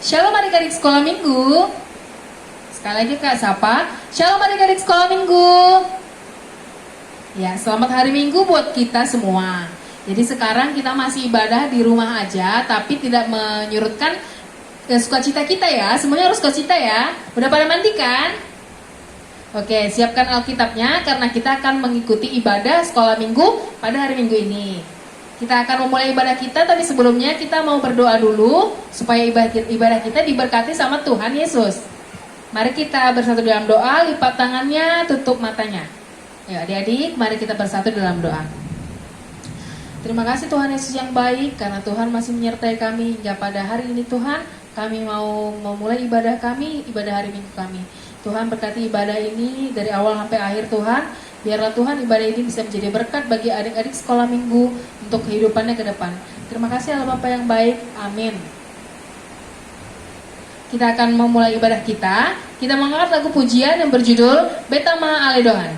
Shalom adik-adik sekolah minggu. Sekali lagi Kak Sapa. Shalom adik-adik sekolah minggu. Ya, selamat hari Minggu buat kita semua. Jadi sekarang kita masih ibadah di rumah aja, tapi tidak menyurutkan sukacita kita ya. Semuanya harus sukacita ya. Udah pada mandi kan? Oke, siapkan Alkitabnya karena kita akan mengikuti ibadah sekolah minggu pada hari Minggu ini. Kita akan memulai ibadah kita, tapi sebelumnya kita mau berdoa dulu supaya ibadah kita diberkati sama Tuhan Yesus. Mari kita bersatu dalam doa, lipat tangannya, tutup matanya. Ayo adik-adik, mari kita bersatu dalam doa. Terima kasih Tuhan Yesus yang baik, karena Tuhan masih menyertai kami hingga pada hari ini Tuhan. Kami mau memulai ibadah kami, ibadah hari Minggu kami. Tuhan berkati ibadah ini dari awal sampai akhir Tuhan. Biarlah Tuhan ibadah ini bisa menjadi berkat bagi adik-adik sekolah minggu untuk kehidupannya ke depan. Terima kasih Allah Bapa yang baik. Amin. Kita akan memulai ibadah kita. Kita mengangkat lagu pujian yang berjudul Betama Aledohan.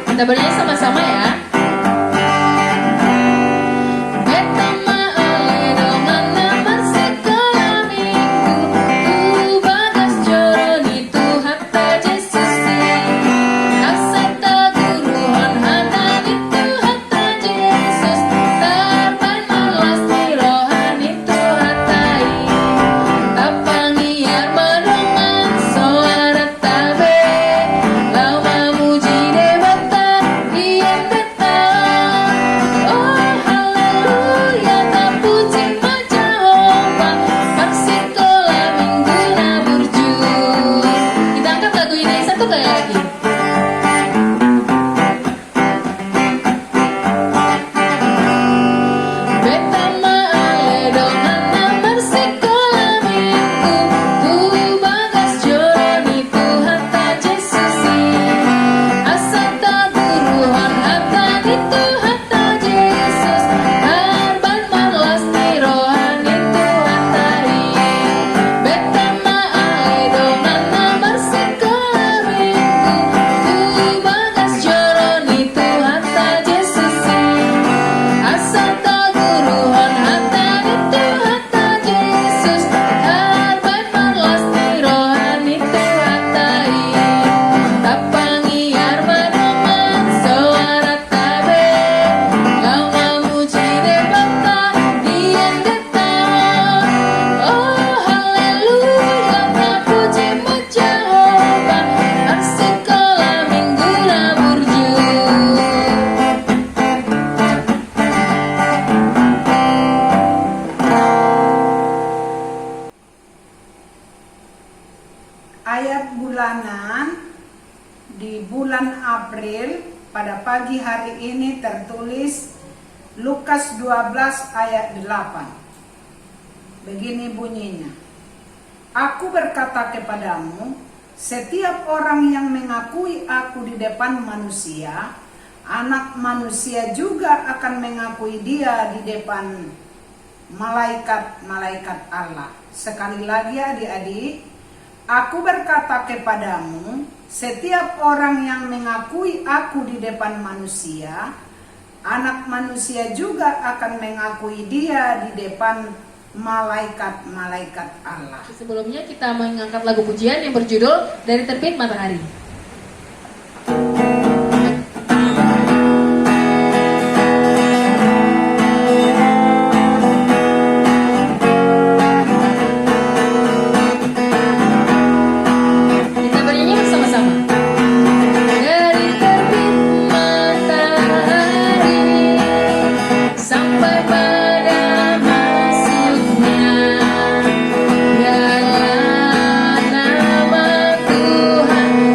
Kita bernyanyi sama-sama ya. Ayat bulanan di bulan April pada pagi hari ini tertulis Lukas 12 ayat 8. Begini bunyinya. Aku berkata kepadamu, setiap orang yang mengakui aku di depan manusia, Anak Manusia juga akan mengakui dia di depan malaikat-malaikat Allah. Sekali lagi adik-adik, aku berkata kepadamu, setiap orang yang mengakui aku di depan manusia, Anak Manusia juga akan mengakui dia di depan malaikat-malaikat Allah. Sebelumnya kita mengangkat lagu pujian yang berjudul Dari Terbit Matahari. Tuhan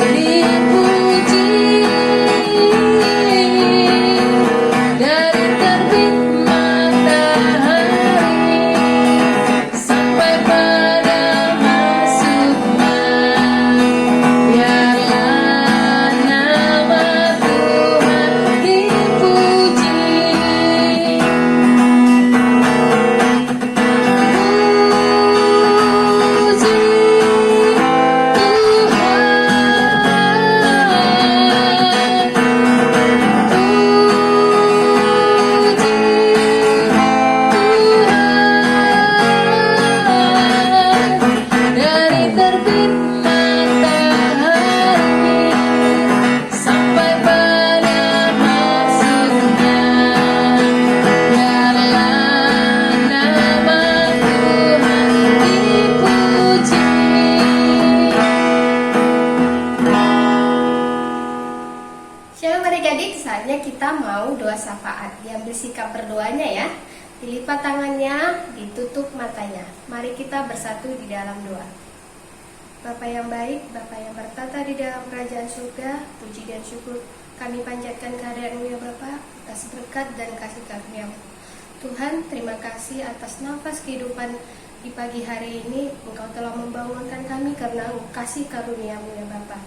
saatnya kita mau doa syafaat. Diambil sikap berdoanya ya. Dilipat tangannya, ditutup matanya. Mari kita bersatu di dalam doa. Bapa yang baik, Bapa yang bertata di dalam kerajaan surga, puji dan syukur kami panjatkan kehadiran-Mu ya Bapa, atas berkat dan kasih karunia-Mu. Tuhan, terima kasih atas nafas kehidupan di pagi hari ini. Engkau telah membangunkan kami karena kasih karunia-Mu ya Bapa.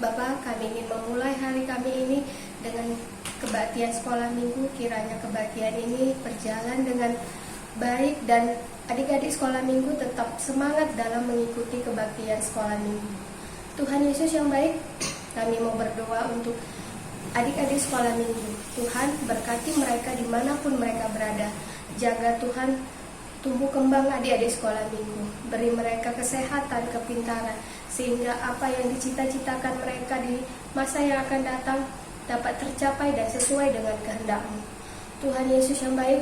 Bapa, kami ingin memulai hari kami ini dengan kebaktian sekolah minggu. Kiranya kebaktian ini berjalan dengan baik dan adik-adik sekolah minggu tetap semangat dalam mengikuti kebaktian sekolah minggu. Tuhan Yesus yang baik, kami mau berdoa untuk adik-adik sekolah minggu. Tuhan, berkati mereka dimanapun mereka berada. Jaga Tuhan tumbuh kembang adik-adik sekolah minggu. Beri mereka kesehatan, kepintaran, sehingga apa yang dicita-citakan mereka di masa yang akan datang dapat tercapai dan sesuai dengan kehendak-Mu. Tuhan Yesus yang baik,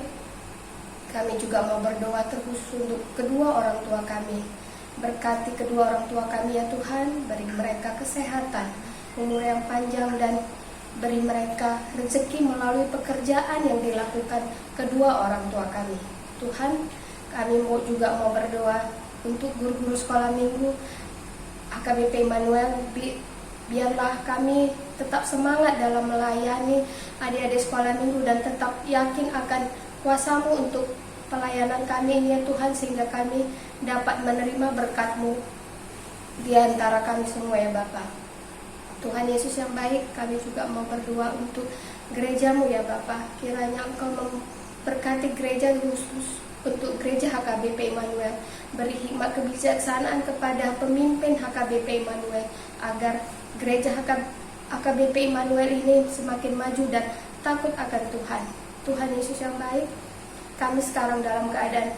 kami juga mau berdoa terus untuk kedua orang tua kami. Berkati kedua orang tua kami ya Tuhan, beri mereka kesehatan, umur yang panjang, dan beri mereka rezeki melalui pekerjaan yang dilakukan kedua orang tua kami. Tuhan, kami juga mau berdoa untuk guru-guru sekolah minggu HKBP Immanuel. Biarlah kami tetap semangat dalam melayani adik-adik sekolah minggu dan tetap yakin akan kuasa-Mu untuk pelayanan kami ini ya Tuhan, sehingga kami dapat menerima berkat-Mu di antara kami semua ya Bapa. Tuhan Yesus yang baik, kami juga mau berdoa untuk gereja-Mu ya Bapa. Kiranya Engkau memberkati gereja khusus untuk gereja HKBP Immanuel. Beri hikmat kebijaksanaan kepada pemimpin HKBP Immanuel agar gereja HKBP Immanuel ini semakin maju dan takut akan Tuhan. Tuhan Yesus yang baik, kami sekarang dalam keadaan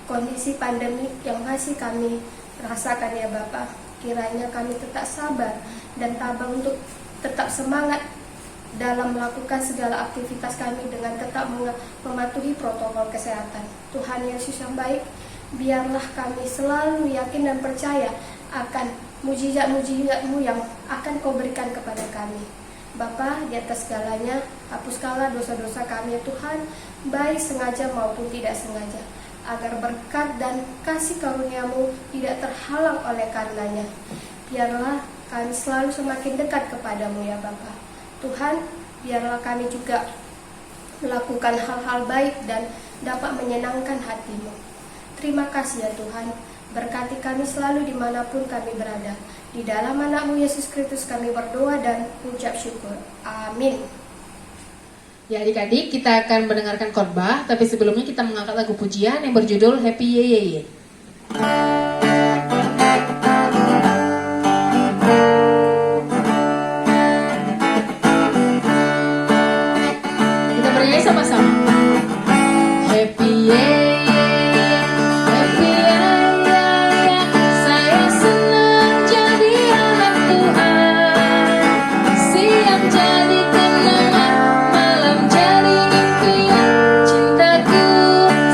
kondisi pandemi yang masih kami rasakan ya Bapak. Kiranya kami tetap sabar dan tabah untuk tetap semangat dalam melakukan segala aktivitas kami dengan tetap mematuhi protokol kesehatan. Tuhan Yesus yang baik, biarlah kami selalu yakin dan percaya akan mujizat-mujizat-Mu yang akan Kau berikan kepada kami. Bapa, di atas segalanya, hapuskanlah dosa-dosa kami ya Tuhan, baik sengaja maupun tidak sengaja, agar berkat dan kasih karunia-Mu tidak terhalang oleh karenanya. Biarlah kami selalu semakin dekat kepadamu ya Bapa. Tuhan, biarlah kami juga melakukan hal-hal baik dan dapat menyenangkan hati-Mu. Terima kasih ya Tuhan, berkati kami selalu dimanapun kami berada. Di dalam anak-Mu Yesus Kristus kami berdoa dan ucap syukur. Amin. Ya adik-adik, kita akan mendengarkan khotbah, tapi sebelumnya kita mengangkat lagu pujian yang berjudul Happy Ye Ye Ye. Kita bernyanyi sama-sama. Happy Ye Ye Ye, Happy Ye Ye Ye, saya senang jadi anak Tuhan. Siang jadi kenangan, malam jadi impian, cintaku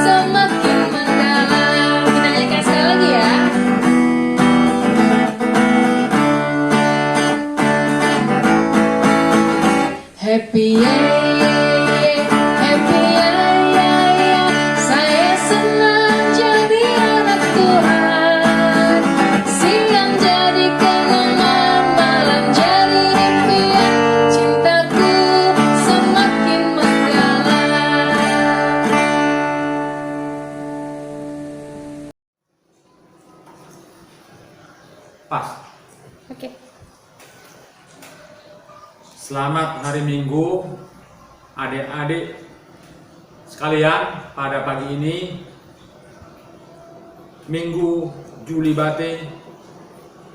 semakin mendalam. Kita nyanyikan sekali lagi ya. Happy Ye Ye Ye, Happy Ye Ye Ye, saya senang jadi anak Tuhan. Siang jadi kenangan, malam jadi impian, cintaku semakin mendalam. Pas. Oke. Selamat hari Minggu, adik-adik sekalian. Pada pagi ini, Minggu Juli Bate,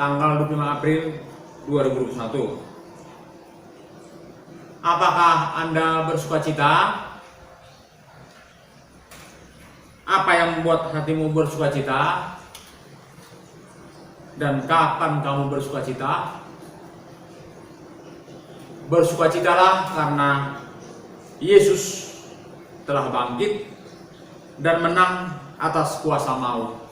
tanggal 25 April 2021. Apakah Anda bersuka cita? Apa yang membuat hatimu bersuka cita? Dan kapan kamu bersuka cita? Bersukacitalah karena Yesus telah bangkit dan menang atas kuasa maut.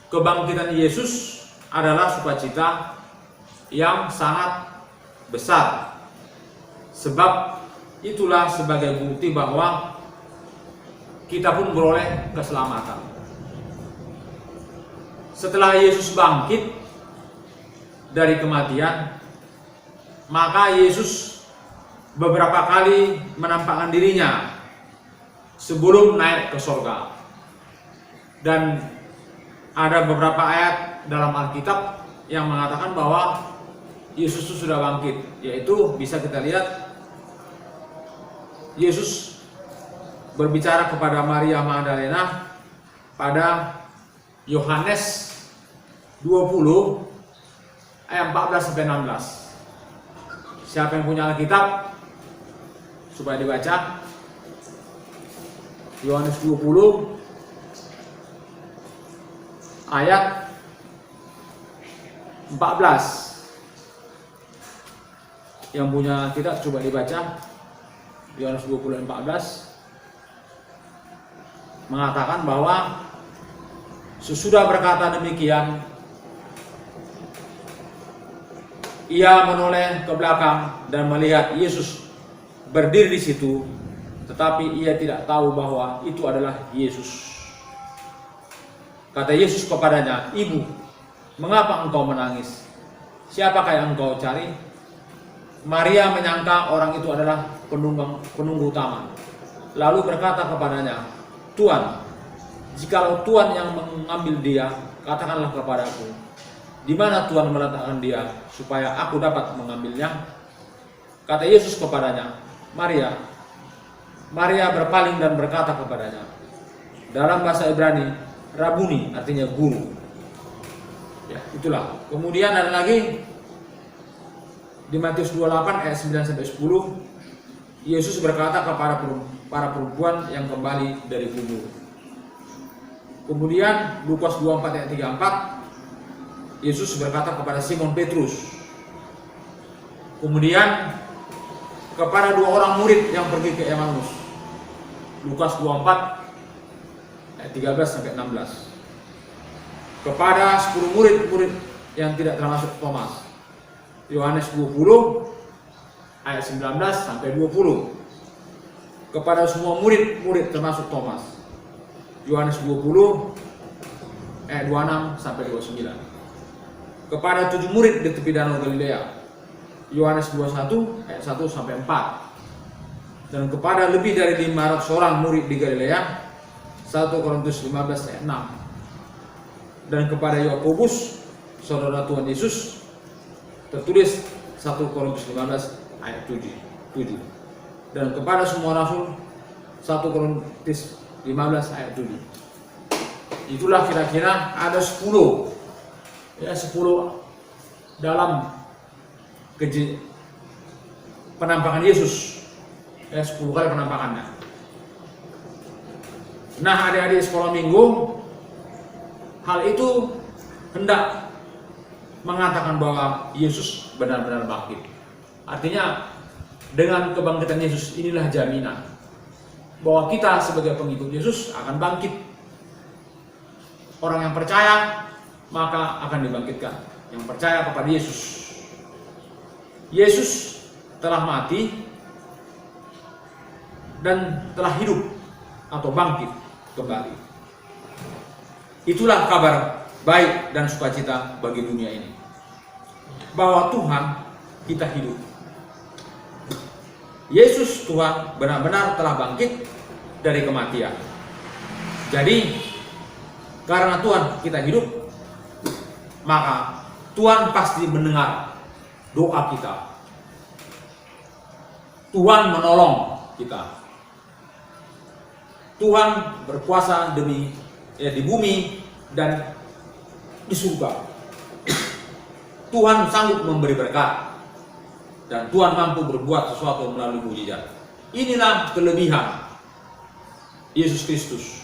Kebangkitan Yesus adalah sukacita yang sangat besar. Sebab itulah sebagai bukti bahwa kita pun beroleh keselamatan. Setelah Yesus bangkit dari kematian, maka Yesus beberapa kali menampakkan dirinya sebelum naik ke sorga. Dan ada beberapa ayat dalam Alkitab yang mengatakan bahwa Yesus itu sudah bangkit, yaitu bisa kita lihat Yesus berbicara kepada Maria Magdalena pada Yohanes 20 ayat 14-16. Siapa yang punya Alkitab supaya dibaca? Yohanes 20 ayat 14. Yang punya Alkitab coba dibaca. Yohanes 20 ayat 14 mengatakan bahwa sesudah berkata demikian, ia menoleh ke belakang dan melihat Yesus berdiri di situ, tetapi ia tidak tahu bahwa itu adalah Yesus. Kata Yesus kepadanya, "Ibu, mengapa engkau menangis? Siapakah yang engkau cari?" Maria menyangka orang itu adalah penunggu taman, lalu berkata kepadanya, "Tuan, jikalau Tuan yang mengambil dia, katakanlah kepadaku, di mana Tuhan meletakkan dia, supaya aku dapat mengambilnya." Kata Yesus kepadanya, "Maria." Maria berpaling dan berkata kepadanya, dalam bahasa Ibrani, Rabuni, artinya guru. Ya, itulah. Kemudian ada lagi di Matius 28 ayat 9-10, Yesus berkata kepada para perempuan yang kembali dari kubur. Kemudian Lukas 24 ayat 34, Yesus berkata kepada Simon Petrus. Kemudian kepada 2 orang murid yang pergi ke Emmaus. Lukas 24 ayat 13-16. Kepada 10 murid-murid yang tidak termasuk Thomas. Yohanes 20 ayat 19-20. Kepada semua murid-murid termasuk Thomas. Yohanes 20 ayat 26-29. Kepada 7 murid di tepi danau Galilea. Yohanes 21 ayat 1-4. Dan kepada lebih dari 500 orang murid di Galilea, 1 Korintus 15 ayat 6. Dan kepada Yakobus, saudara Tuhan Yesus, tertulis 1 Korintus 15 ayat 7. Dan kepada semua rasul, 1 Korintus 15 ayat 7. Itulah kira-kira ada 10 dalam penampakan Yesus. 10 kali penampakannya. Nah, adik-adik sekolah minggu, hal itu hendak mengatakan bahwa Yesus benar-benar bangkit. Artinya dengan kebangkitan Yesus inilah jaminan bahwa kita sebagai pengikut Yesus akan bangkit. Orang yang percaya maka akan dibangkitkan. Yang percaya kepada Yesus. Yesus telah mati dan telah hidup atau bangkit kembali. Itulah kabar baik dan sukacita bagi dunia ini, bahwa Tuhan kita hidup. Yesus Tuhan benar-benar telah bangkit dari kematian. Jadi karena Tuhan kita hidup, maka Tuhan pasti mendengar doa kita. Tuhan menolong kita. Tuhan berkuasa di bumi dan di surga. Tuhan sanggup memberi berkat dan Tuhan mampu berbuat sesuatu melalui mujizat. Inilah kelebihan Yesus Kristus,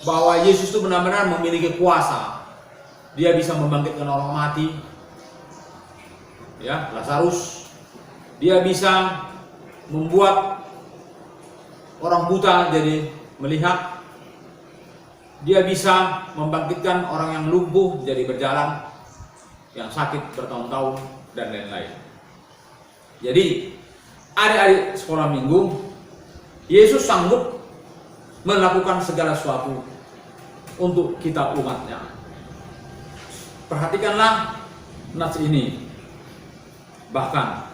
bahwa Yesus itu benar-benar memiliki kuasa. Dia bisa membangkitkan orang mati, ya, Lazarus. Dia bisa membuat orang buta jadi melihat. Dia bisa membangkitkan orang yang lumpuh jadi berjalan, yang sakit bertahun-tahun, dan lain-lain. Jadi adik-adik sekolah minggu, Yesus sanggup melakukan segala sesuatu untuk kita umatnya. Perhatikanlah nats ini. Bahkan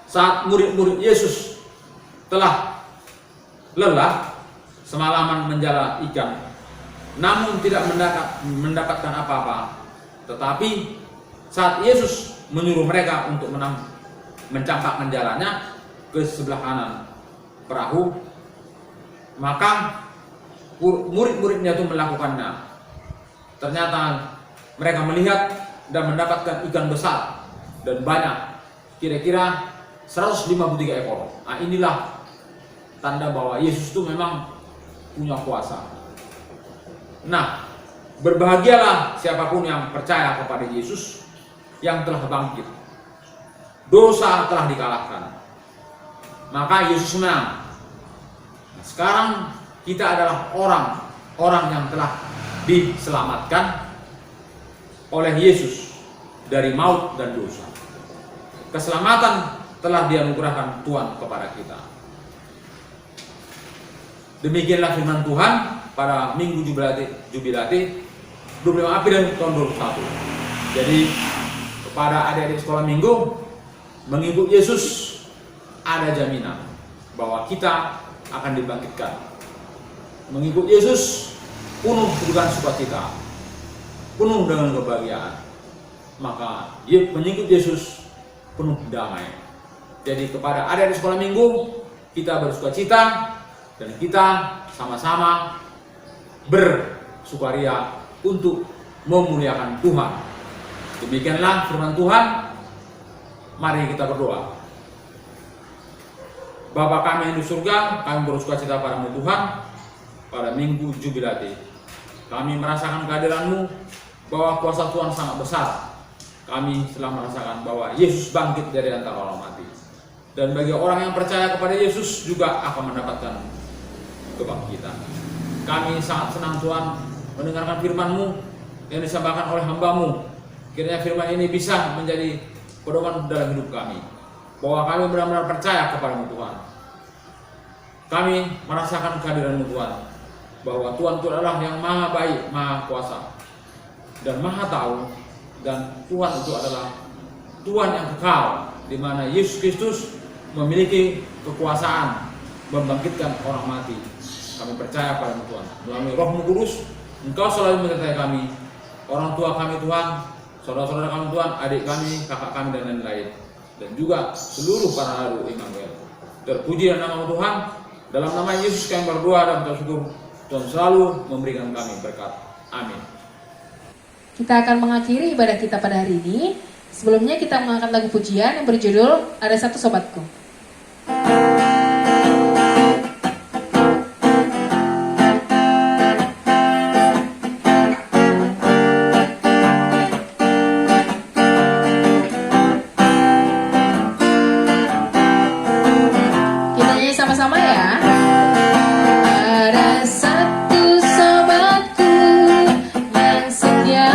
saat murid-murid Yesus telah lelah semalaman menjala ikan, namun tidak mendapatkan apa-apa. Tetapi saat Yesus menyuruh mereka untuk mencampakkan jalannya ke sebelah kanan perahu, maka murid-muridnya itu melakukannya. Ternyata mereka melihat dan mendapatkan ikan besar dan banyak, kira-kira 153 ekor. Nah, inilah tanda bahwa Yesus itu memang punya kuasa. Nah, berbahagialah siapapun yang percaya kepada Yesus yang telah bangkit. Dosa telah dikalahkan, maka Yesus menang. Nah, sekarang kita adalah orang yang telah diselamatkan oleh Yesus dari maut dan dosa. Keselamatan telah dianugerahkan Tuhan kepada kita. Demikianlah firman Tuhan pada Minggu Jubilate 25 April tahun 2021. Jadi kepada adik-adik sekolah minggu, mengikut Yesus ada jaminan bahwa kita akan dibangkitkan. Mengikut Yesus penuh dengan sukacita, penuh dengan kebahagiaan. Maka mengikut Yesus penuh damai. Jadi kepada adik-adik sekolah minggu, kita bersukacita dan kita sama-sama bersukaria untuk memuliakan Tuhan. Demikianlah firman Tuhan. Mari kita berdoa. Bapa kami yang di surga, kami bersukacita padamu Tuhan pada Minggu Jubilate. Kami merasakan kehadiran-Mu, bahwa kuasa Tuhan sangat besar. Kami telah merasakan bahwa Yesus bangkit dari antara orang mati. Dan bagi orang yang percaya kepada Yesus juga akan mendapatkan kebangkitan. Kami sangat senang Tuhan mendengarkan firman-Mu yang disampaikan oleh hamba-Mu. Kiranya firman ini bisa menjadi pedoman dalam hidup kami, bahwa kami benar-benar percaya kepada-Mu Tuhan. Kami merasakan kehadiran-Mu Tuhan, bahwa Tuhan itu adalah yang maha baik, maha kuasa, dan maha tahu. Dan Tuhan itu adalah Tuhan yang kekal, di mana Yesus Kristus memiliki kekuasaan membangkitkan orang mati. Kami percaya pada Tuhan. Melalui Roh-Mu Kudus, Engkau selalu menyertai kami, orang tua kami Tuhan, saudara-saudara kami Tuhan, adik kami, kakak kami, dan lain-lain. Dan juga seluruh para haru Immanuel. Terpuji dan nama Tuhan. Dalam nama Yesus kami berdoa dan bersyukur. Tuhan selalu memberikan kami berkat. Amin. Kita akan mengakhiri ibadah kita pada hari ini. Sebelumnya kita mengangkat lagu pujian yang berjudul Ada Satu Sobatku. Kita nyanyi sama-sama ya. Ada satu sobatku yang setia,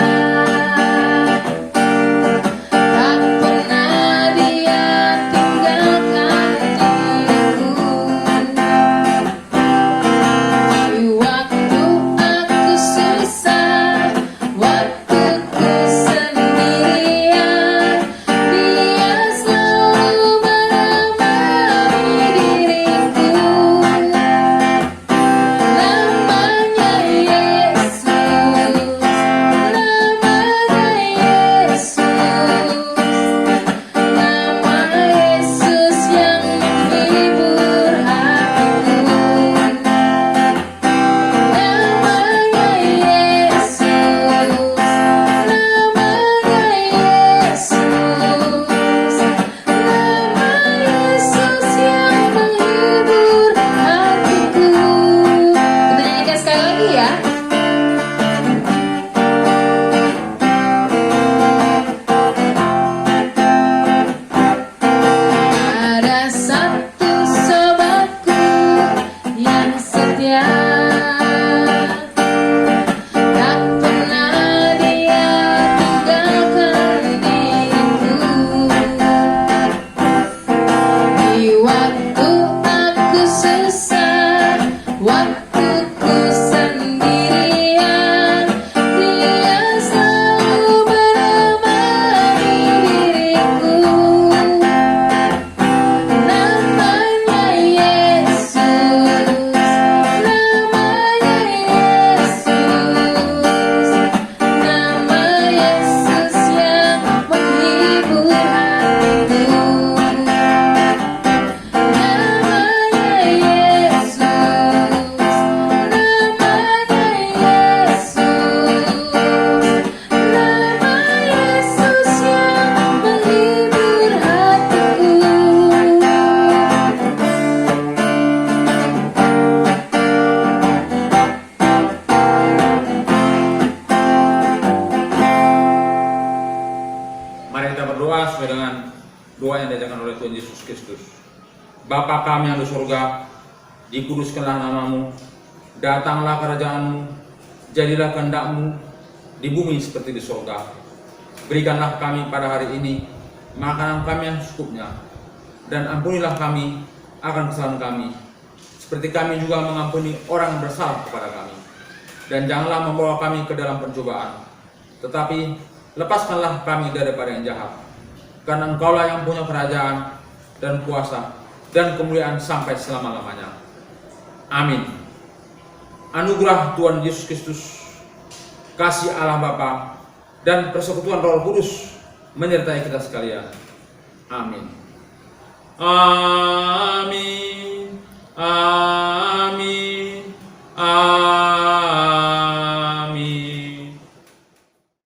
tak pernah dia tinggalkan. Mari kita berdoa sesuai dengan doa yang diajarkan oleh Tuhan Yesus Kristus. Bapa kami yang di surga, dikuduskanlah namamu, datanglah kerajaanmu, jadilah kehendak-mu di bumi seperti di surga. Berikanlah kami pada hari ini makanan kami yang secukupnya, dan ampunilah kami akan kesalahan kami, seperti kami juga mengampuni orang yang bersalah kepada kami. Dan janganlah membawa kami ke dalam pencobaan, tetapi lepaskanlah kami daripada yang jahat. Karena Engkaulah yang punya kerajaan dan kuasa dan kemuliaan sampai selama-lamanya. Amin. Anugerah Tuhan Yesus Kristus, kasih Allah Bapa, dan persekutuan Roh Kudus menyertai kita sekalian. Amin. Amin.